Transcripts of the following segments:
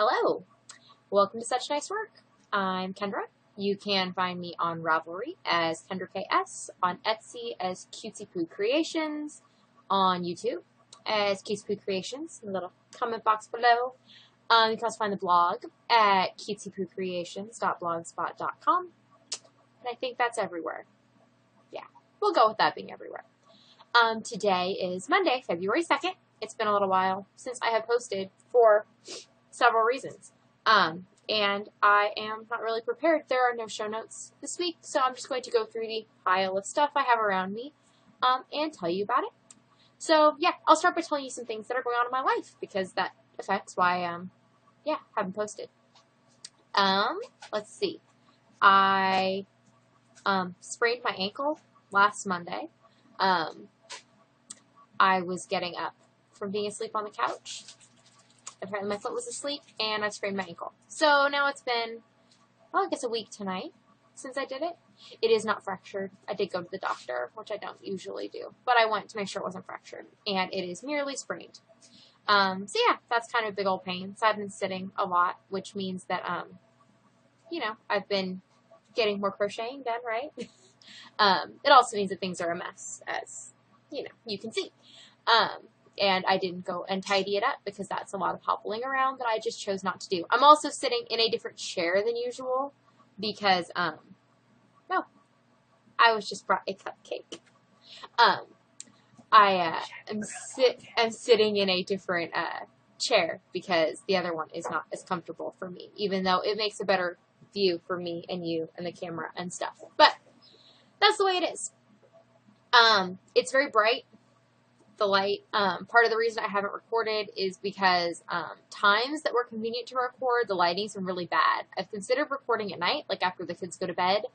Hello, welcome to Such Nice Work. I'm Kendra. You can find me on Ravelry as Kendra KS, on Etsy as Cutesy Poo Creations, on YouTube as Cutesy Poo Creations, in the little comment box below. You can also find the blog at cutesypoocreations.blogspot.com. And I think that's everywhere. Yeah, we'll go with that being everywhere. Today is Monday, February 2nd. It's been a little while since I have posted for several reasons. And I am not really prepared. There are no show notes this week, so I'm just going to go through the pile of stuff I have around me, and tell you about it. So, yeah, I'll start by telling you some things that are going on in my life, because that affects why, haven't posted. Let's see. I, sprained my ankle last Monday. I was getting up from being asleep on the couch. Apparently my foot was asleep, and I sprained my ankle. So now it's been, well, I guess a week tonight since I did it. It is not fractured. I did go to the doctor, which I don't usually do, but I went to make sure it wasn't fractured, and it is merely sprained. So yeah, that's kind of a big old pain. So I've been sitting a lot, which means that, I've been getting more crocheting done, right? It also means that things are a mess, as, you can see. And I didn't go and tidy it up because that's a lot of hobbling around that I just chose not to do. I'm also sitting in a different chair than usual because, I was just brought a cupcake. I am sitting in a different chair because the other one is not as comfortable for me, even though it makes a better view for me and you and the camera and stuff. But that's the way it is. It's very bright. The light, part of the reason I haven't recorded is because times that were convenient to record, the lighting's been really bad. I've considered recording at night, like after the kids go to bed,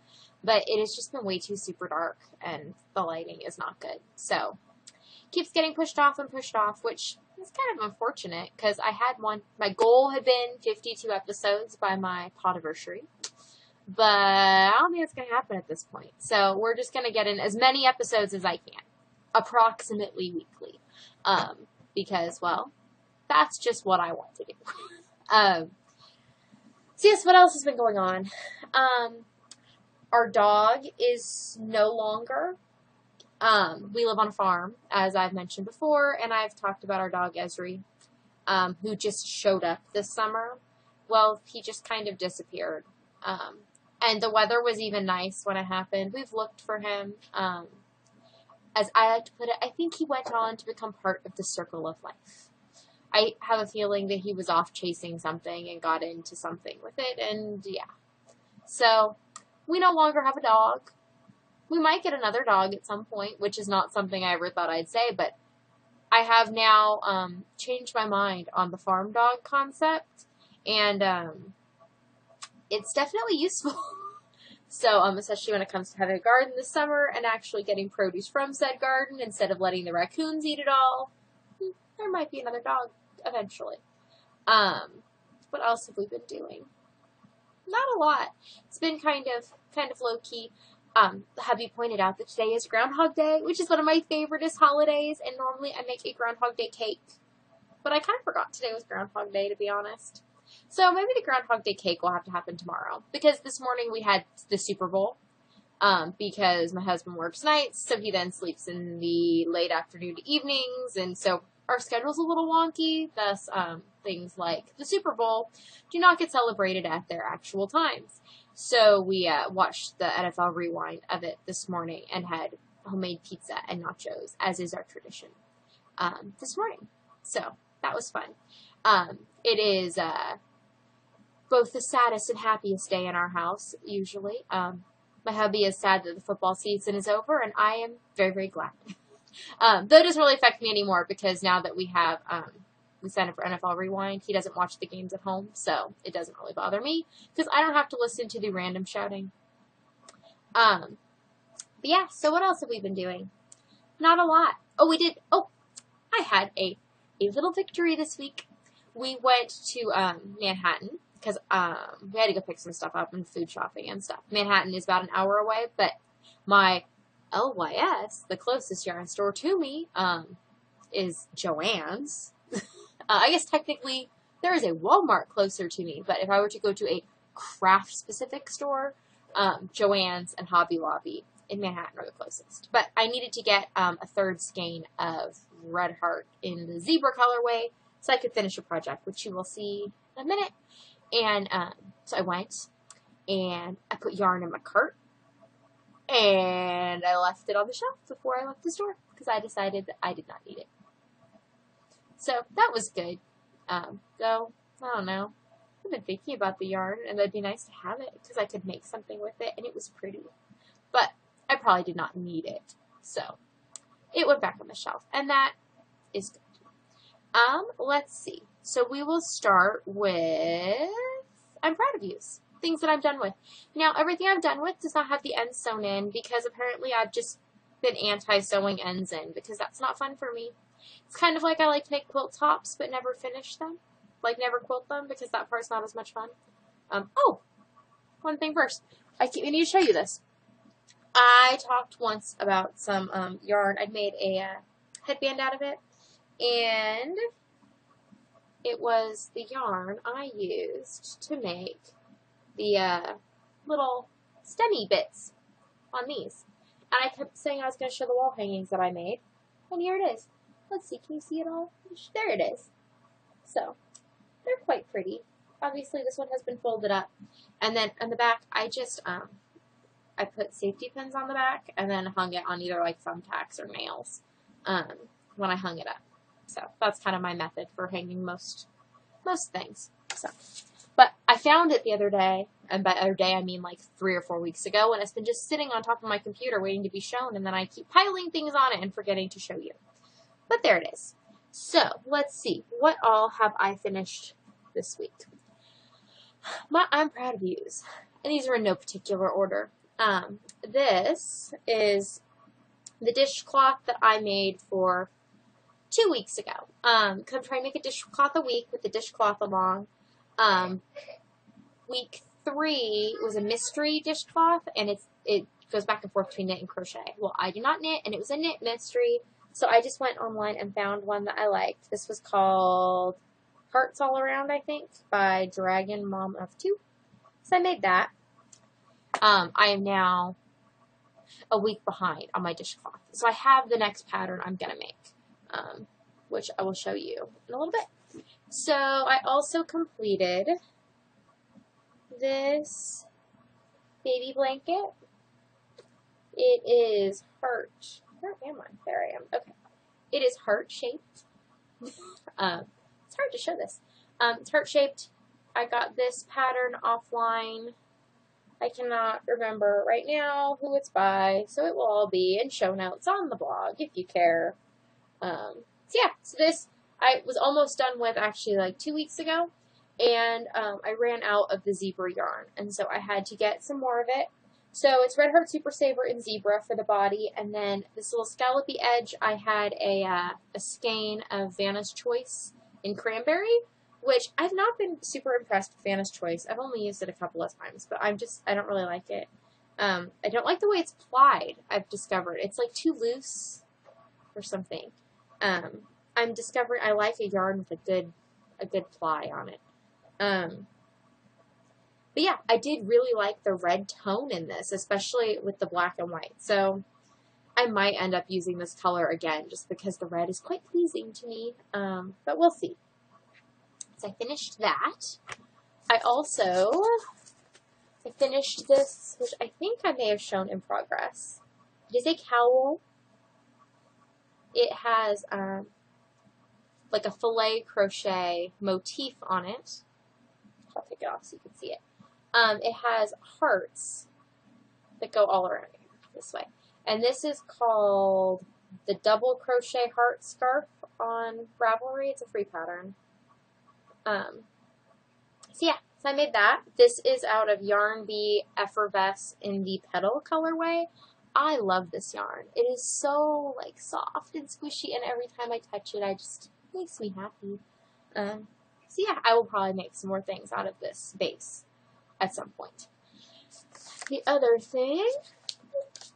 but it has just been way too super dark, and the lighting is not good. So, keeps getting pushed off, which is kind of unfortunate, because I had my goal had been 52 episodes by my podiversary, but I don't think it's going to happen at this point. So, we're just going to get in as many episodes as I can. Approximately weekly, because, well, that's just what I want to do. So yes, what else has been going on? Our dog is no longer, we live on a farm, as I've mentioned before, and I've talked about our dog, Esri, who just showed up this summer. Well, he just kind of disappeared, and the weather was even nice when it happened. We've looked for him, as I like to put it, I think he went on to become part of the circle of life. I have a feeling that he was off chasing something and got into something with it, and yeah. So, we no longer have a dog. We might get another dog at some point, which is not something I ever thought I'd say, but I have now changed my mind on the farm dog concept, and it's definitely useful. So, especially when it comes to having a garden this summer and actually getting produce from said garden instead of letting the raccoons eat it all, there might be another dog eventually. What else have we been doing? Not a lot. It's been kind of low-key. Hubby pointed out that today is Groundhog Day, which is one of my favoriteest holidays, and normally I make a Groundhog Day cake. But I kind of forgot today was Groundhog Day, to be honest. So maybe the Groundhog Day cake will have to happen tomorrow. Because this morning we had the Super Bowl. Because my husband works nights, so he then sleeps in the late afternoon to evenings. And so our schedule's a little wonky. Thus, things like the Super Bowl do not get celebrated at their actual times. So we watched the NFL rewind of it this morning and had homemade pizza and nachos, as is our tradition, this morning. So that was fun. It is both the saddest and happiest day in our house, usually. My hubby is sad that the football season is over, and I am very, very glad. Though it doesn't really affect me anymore, because now that we have, we signed up for NFL Rewind, he doesn't watch the games at home, so it doesn't really bother me, because I don't have to listen to the random shouting. But yeah, so what else have we been doing? Not a lot. I had a little victory this week. We went to Manhattan because we had to go pick some stuff up and food shopping and stuff. Manhattan is about an hour away, but my LYS, the closest yarn store to me, is Joann's. I guess technically There is a Walmart closer to me, but if I were to go to a craft-specific store, Joann's and Hobby Lobby in Manhattan are the closest. But I needed to get a third skein of Red Heart in the zebra colorway so I could finish a project, which you will see in a minute. And so I went and I put yarn in my cart and I left it on the shelf before I left the store because I decided that I did not need it. So that was good. So I don't know. I've been thinking about the yarn and it'd be nice to have it because I could make something with it and it was pretty. But I probably did not need it. So it went back on the shelf and that is good. Let's see. So we will start with I'm proud of yous. Things that I'm done with. Now, everything I'm done with does not have the ends sewn in because apparently I've just been anti-sewing ends in because that's not fun for me. It's kind of like I like to make quilt tops but never finish them. Like never quilt them because that part's not as much fun. One thing first. I need to show you this. I talked once about some yarn. I'd made a headband out of it. And it was the yarn I used to make the little stemmy bits on these. And I kept saying I was going to show the wall hangings that I made. And here it is. Let's see, can you see it all? There it is. So, they're quite pretty. Obviously, this one has been folded up. And then on the back, I just, I put safety pins on the back and then hung it on either like thumbtacks or nails when I hung it up. So, that's kind of my method for hanging most things. So, but I found it the other day, and by other day I mean like 3 or 4 weeks ago, and it's been just sitting on top of my computer waiting to be shown, and then I keep piling things on it and forgetting to show you. But there it is. So, let's see. What all have I finished this week? I'm proud of yous. And these are in no particular order. This is the dishcloth that I made for 2 weeks ago. Cause I'm trying to make a dishcloth a week with the dishcloth along. Week 3 was a mystery dishcloth, and it goes back and forth between knit and crochet. Well, I do not knit, and it was a knit mystery, so I just went online and found one that I liked. This was called Hearts All Around, I think, by Dragon Mom of 2. So I made that. I am now a week behind on my dishcloth. So I have the next pattern I'm going to make, which I will show you in a little bit. So I also completed this baby blanket. It is heart. Where am I? There I am. Okay. It is heart-shaped. It's hard to show this. It's heart-shaped. I got this pattern offline. I cannot remember right now who it's by, so it will all be in show notes on the blog if you care. So this I was almost done with actually like 2 weeks ago, and I ran out of the zebra yarn, and so I had to get some more of it. So it's Red Heart Super Saver in zebra for the body, and then this little scallopy edge, I had a skein of Vanna's Choice in cranberry, which I've not been super impressed with Vanna's Choice. I've only used it a couple of times, but I don't really like it. I don't like the way it's plied, I've discovered. It's like too loose or something. I'm discovering I like a yarn with a good ply on it. But yeah, I did really like the red tone in this, especially with the black and white. So I might end up using this color again just because the red is quite pleasing to me. But we'll see. So I finished that. I finished this, which I think I may have shown in progress. It is a cowl. It has like a filet crochet motif on it. I'll take it off so you can see it. It has hearts that go all around here, this way. And this is called the Double Crochet Heart Scarf on Ravelry. It's a free pattern. So I made that. This is out of Yarn Bee Effervesce in the Petal colorway. I love this yarn. It is so like soft and squishy, and every time I touch it, it makes me happy. So yeah, I will probably make some more things out of this base at some point. The other thing,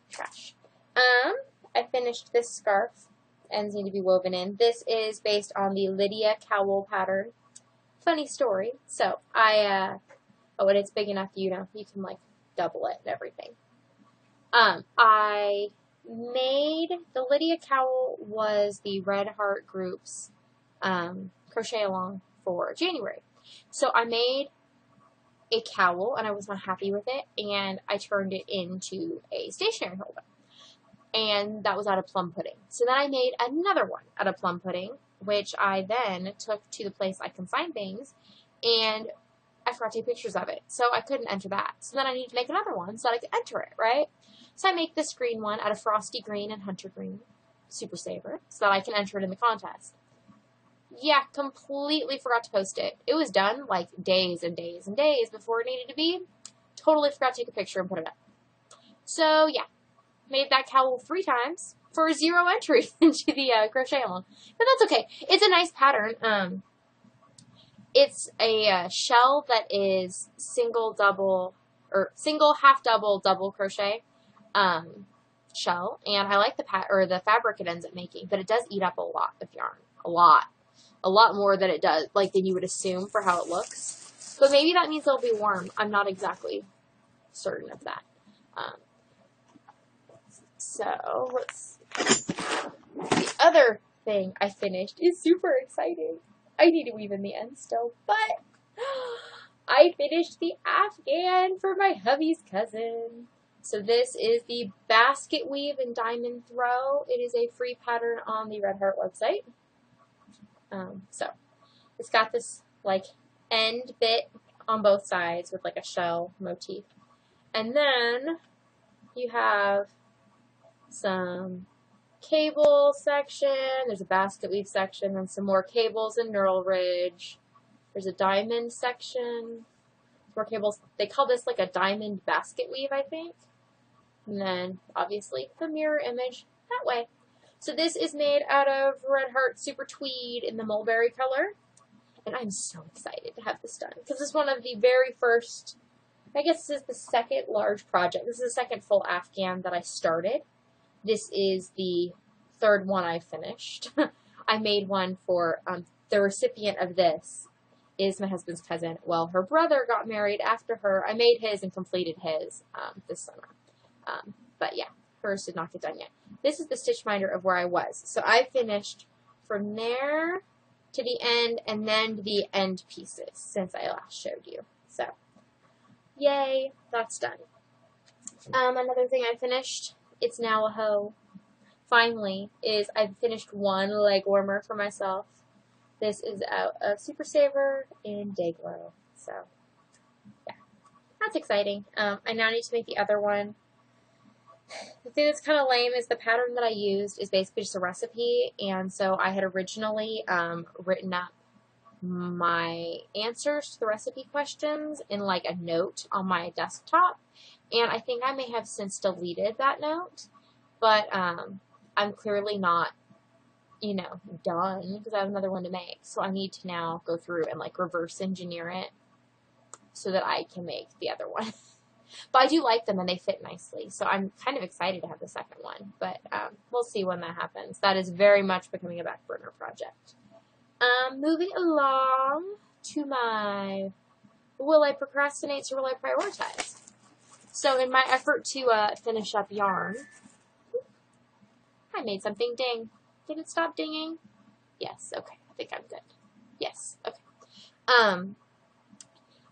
trash. I finished this scarf. Ends need to be woven in. This is based on the Lydia Cowl pattern. funny story. So oh, and it's big enough, you know, you can like double it and everything. I made, the Lydia cowl was the Red Heart Group's crochet along for January. So I made a cowl and I was not happy with it, and I turned it into a stationery holder. And that was out of plum pudding. So then I made another one out of plum pudding, which I then took to the place I consigned things, and I forgot to take pictures of it. So I couldn't enter that. So then I needed to make another one so that I could enter it, right? So I make this green one out of frosty green and hunter green, Super Saver, so that I can enter it in the contest. Yeah, completely forgot to post it. It was done like days and days and days before it needed to be. Totally forgot to take a picture and put it up. So yeah, made that cowl 3 times for 0 entry into the crochet along. But that's okay. It's a nice pattern. It's a shell that is single, half double, double crochet shell, and I like the fabric it ends up making, but it does eat up a lot of yarn. A lot more than it does, like, than you would assume for how it looks. But maybe that means it'll be warm. I'm not exactly certain of that. So, let's see. The other thing I finished is super exciting. I need to weave in the end still, but I finished the afghan for my hubby's cousin. So this is the basket weave and diamond throw. It is a free pattern on the Red Heart website. So it's got this like end bit on both sides with like a shell motif. And then you have some cable section, there's a basket weave section, and some more cables and knurl ridge. There's a diamond section, more cables. They call this like a diamond basket weave, I think. And then obviously the mirror image that way. So this is made out of Red Heart Super Tweed in the mulberry color. And I'm so excited to have this done because this is one of the very first, I guess this is the second large project. This is the second full afghan that I started. This is the third one I finished. I made one for, the recipient of this is my husband's cousin. Well, her brother got married after her. I made his and completed his this summer. But yeah, hers did not get done yet. This is the stitch minder of where I was. So I finished from there to the end and then the end pieces since I last showed you. So, yay, that's done. Another thing I finished, it's now a hoe, finally, is I've finished one leg warmer for myself. This is out of Super Saver in Dayglow. So, yeah, that's exciting. I now need to make the other one. The thing that's kind of lame is the pattern that I used is basically just a recipe, and so I had originally written up my answers to the recipe questions in like a note on my desktop, and I think I may have since deleted that note, but I'm clearly not, you know, done because I have another one to make, so I need to now go through and like reverse engineer it so that I can make the other one. But I do like them, and they fit nicely, so I'm kind of excited to have the second one, but we'll see when that happens. That is very much becoming a back burner project. Moving along to my will I procrastinate or will I prioritize? So in my effort to finish up yarn, I made something ding. Did it stop dinging? Yes, okay, I think I'm good. Yes, okay.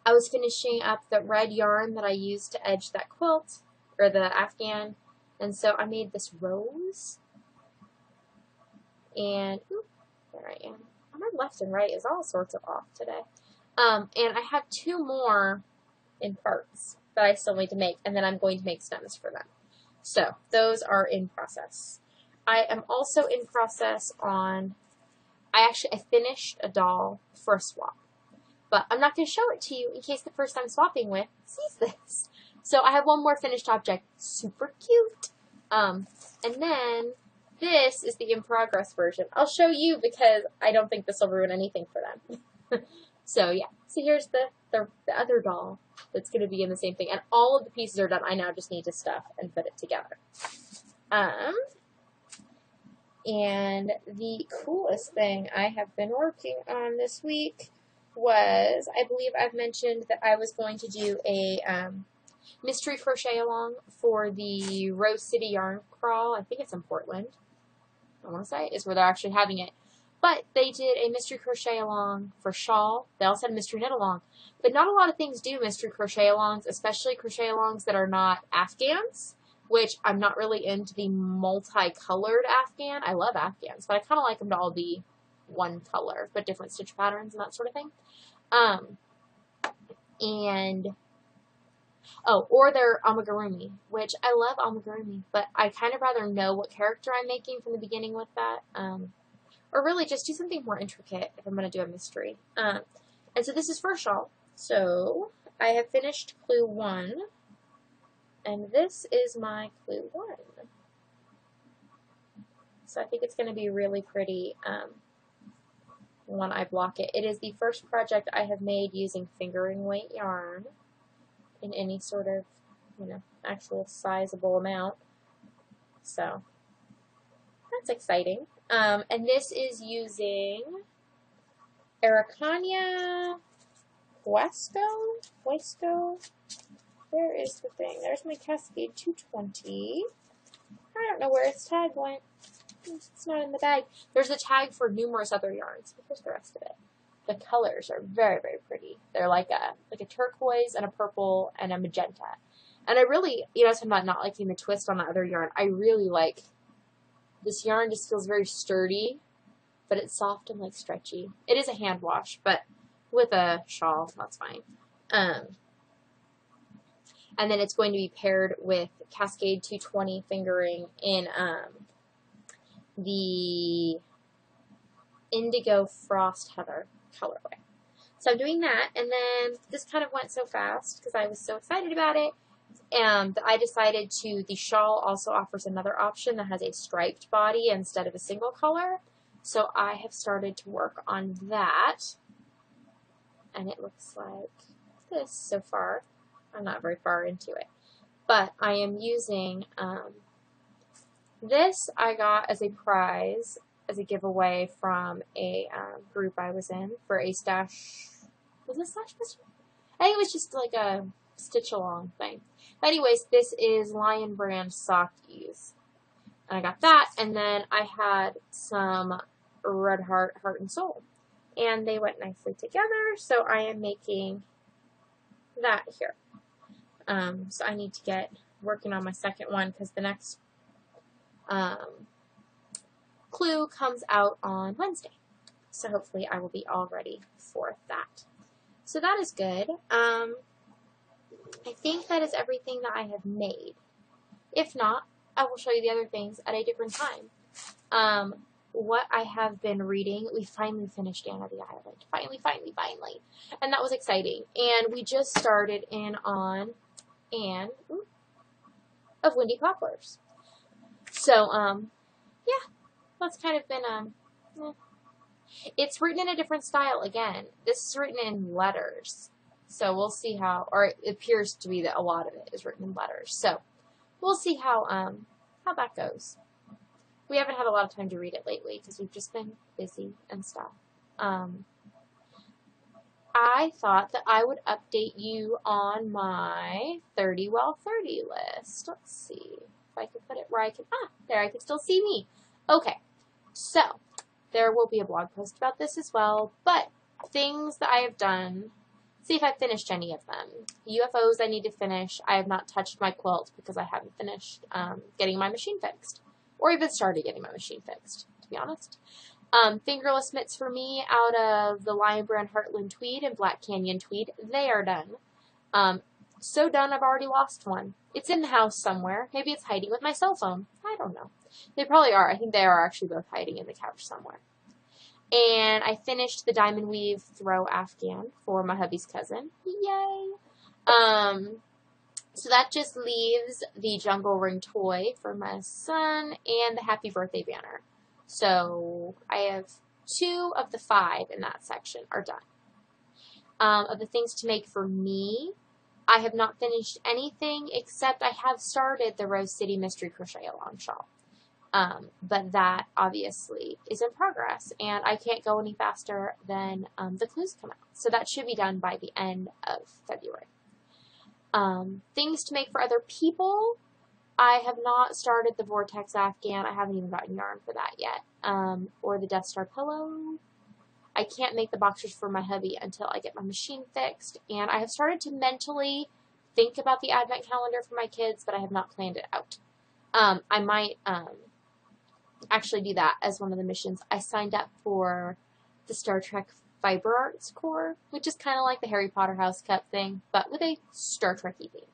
I was finishing up the red yarn that I used to edge that quilt, or the afghan, and so I made this rose, and, there I am. My left and right is all sorts of off today. And I have 2 more in parts that I still need to make, and then I'm going to make stems for them. So, those are in process. I am also in process on, I finished a doll for a swap. But I'm not going to show it to you in case the person I'm swapping with sees this. So I have one more finished object. Super cute. And then this is the in progress version. I'll show you because I don't think this will ruin anything for them. So yeah. So here's the other doll that's going to be in the same thing. And all of the pieces are done. I now just need to stuff and put it together. And the coolest thing I have been working on this week was, I believe I've mentioned that I was going to do a mystery crochet along for the Rose City Yarn Crawl. I think it's in Portland, I want to say, is where they're actually having it. But they did a mystery crochet along for shawl. They also had a mystery knit along. But not a lot of things do mystery crochet alongs, especially crochet alongs that are not Afghans, which I'm not really into the multicolored Afghan. I love Afghans, but I kind of like them to all be one color, but different stitch patterns and that sort of thing. Or they're amigurumi, which I love amigurumi, but I kind of rather know what character I'm making from the beginning with that. Or really just do something more intricate if I'm going to do a mystery. And so this is for a shawl. So I have finished clue 1. And this is my clue 1. So I think it's going to be really pretty when I block it. It is the first project I have made using fingering weight yarn in any sort of, actual sizable amount. So that's exciting. And this is using Araucania Huesco. Where is the thing? There's my Cascade 220. I don't know where its tag went. It's not in the bag. There's a tag for numerous other yarns, but here's the rest of it. The colors are very, very pretty. They're like a turquoise and a purple and a magenta. And I really, talking about not liking the twist on the other yarn, I really like this yarn. Just feels very sturdy, but it's soft and like stretchy. It is a hand wash, but with a shawl, that's fine. And then it's going to be paired with Cascade 220 fingering in the Indigo Frost Heather colorway. So I'm doing that, and then this kind of went so fast because I was so excited about it, and I decided the shawl also offers another option that has a striped body instead of a single color. So I have started to work on that, and it looks like this so far. I'm not very far into it, but I am using this I got as a prize, as a giveaway from a group I was in for a stash. Was it Stash Mystery? I think it was just like a stitch along thing. But anyways, this is Lion Brand Sock Ease. And I got that, and then I had some Red Heart and Soul. And they went nicely together, so I am making that here. So I need to get working on my second one because the next clue comes out on Wednesday. So hopefully I will be all ready for that. So that is good. I think that is everything that I have made. If not, I will show you the other things at a different time. What I have been reading, we finally finished Anne of the Island. Finally. And that was exciting. And we just started in on Anne of Windy Poplars. So, yeah, that's kind of been, It's written in a different style again. This is written in letters. So we'll see how, or it appears to be that a lot of it is written in letters. So we'll see how that goes. We haven't had a lot of time to read it lately because we've just been busy and stuff. I thought that I would update you on my 30 Well 30 list. Let's see if I can put it where I can, there, I can still see me. Okay, so there will be a blog post about this as well, but things that I have done, see if I've finished any of them. UFOs I need to finish. I have not touched my quilt because I haven't finished getting my machine fixed, or even started getting my machine fixed, to be honest. Fingerless mitts for me out of the Lion Brand Heartland Tweed and Black Canyon Tweed. They are done. So done, I've already lost one. It's in the house somewhere. Maybe it's hiding with my cell phone. I don't know. They probably are. I think they are actually both hiding in the couch somewhere. And I finished the Diamond Weave Throw Afghan for my hubby's cousin. Yay! So that just leaves the Jungle Ring toy for my son and the Happy Birthday banner. So I have 2 of the 5 in that section are done. Of the things to make for me, I have not finished anything except I have started the Rose City Mystery Crochet Along shawl. But that obviously is in progress, and I can't go any faster than the clues come out. So that should be done by the end of February. Things to make for other people. I have not started the Vortex Afghan. I haven't even gotten yarn for that yet. Or the Death Star pillow. I can't make the boxers for my hubby until I get my machine fixed. And I have started to mentally think about the advent calendar for my kids, but I have not planned it out. I might actually do that as one of the missions. I signed up for the Star Trek Fiber Arts Corps, which is kind of like the Harry Potter House Cup thing, but with a Star Trek-y theme.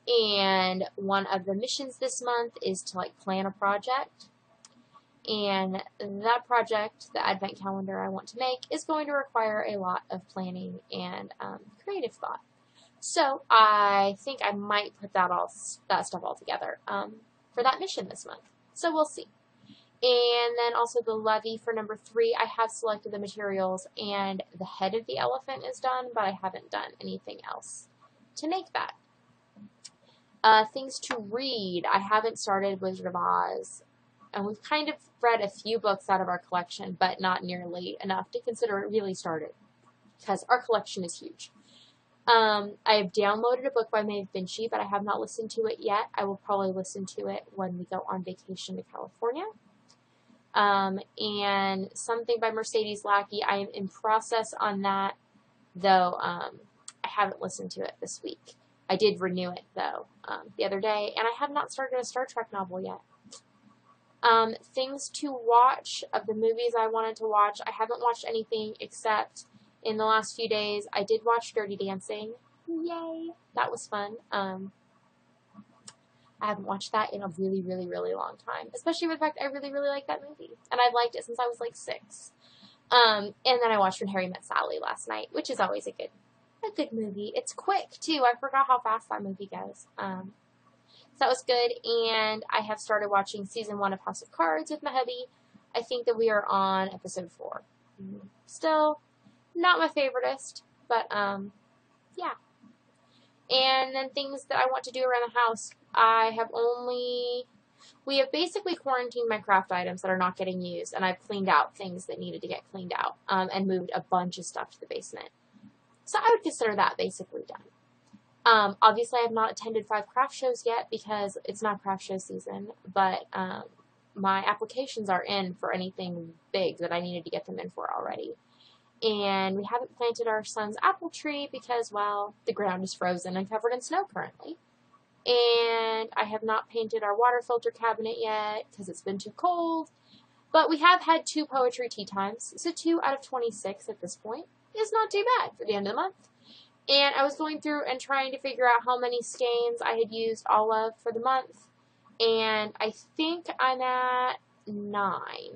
And one of the missions this month is to plan a project. And that project, the advent calendar I want to make, is going to require a lot of planning and creative thought. So I think I might put that stuff all together for that mission this month. So we'll see. And then also the levy for number 3, I have selected the materials and the head of the elephant is done, but I haven't done anything else to make that. Things to read. I haven't started Wizard of Oz. And we've kind of read a few books out of our collection, but not nearly enough to consider it really started, because our collection is huge. I have downloaded a book by Maeve Binchy, but I have not listened to it yet. I will probably listen to it when we go on vacation to California. And something by Mercedes Lackey. I am in process on that, though I haven't listened to it this week. I did renew it, though, the other day, and I have not started a Star Trek novel yet. Things to watch of the movies I wanted to watch. I haven't watched anything except in the last few days. I did watch Dirty Dancing. Yay! That was fun. I haven't watched that in a really, really, really long time. Especially with the fact I really, really like that movie. And I've liked it since I was 6. And then I watched When Harry Met Sally last night, which is always a good movie. It's quick, too. I forgot how fast that movie goes. So that was good, and I have started watching season 1 of House of Cards with my hubby. I think that we are on episode 4. Still, not my favoritist, but, yeah. And then things that I want to do around the house. We have basically quarantined my craft items that are not getting used, and I've cleaned out things that needed to get cleaned out, and moved a bunch of stuff to the basement. So I would consider that basically done. Obviously, I have not attended 5 craft shows yet because it's not craft show season, but my applications are in for anything big that I needed to get them in for already. And we haven't planted our son's apple tree because, well, the ground is frozen and covered in snow currently. And I have not painted our water filter cabinet yet because it's been too cold. But we have had 2 poetry tea times, so 2 out of 26 at this point is not too bad for the end of the month. And I was going through and trying to figure out how many skeins I had used all of for the month. And I think I'm at 9. I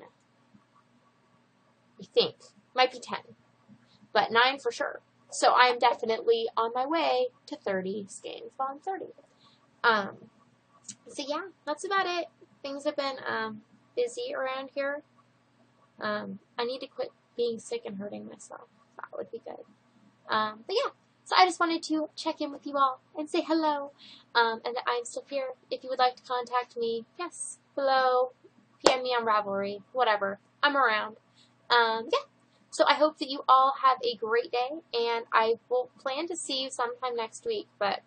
think. Might be 10. But 9 for sure. So I am definitely on my way to 30 skeins while I'm 30. So yeah, that's about it. Things have been busy around here. I need to quit being sick and hurting myself. That would be good. But yeah. So I just wanted to check in with you all and say hello, and that I'm still here. If you would like to contact me, yes, below, PM me on Ravelry, whatever. I'm around. Yeah. So I hope that you all have a great day, and I will plan to see you sometime next week, but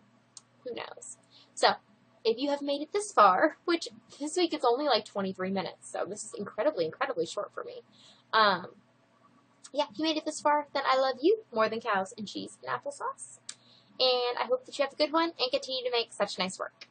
who knows. So if you have made it this far, which this week is only 23 minutes, so this is incredibly, incredibly short for me. Yeah, if you made it this far, then I love you more than cows and cheese and applesauce. And I hope that you have a good one and continue to make such nice work.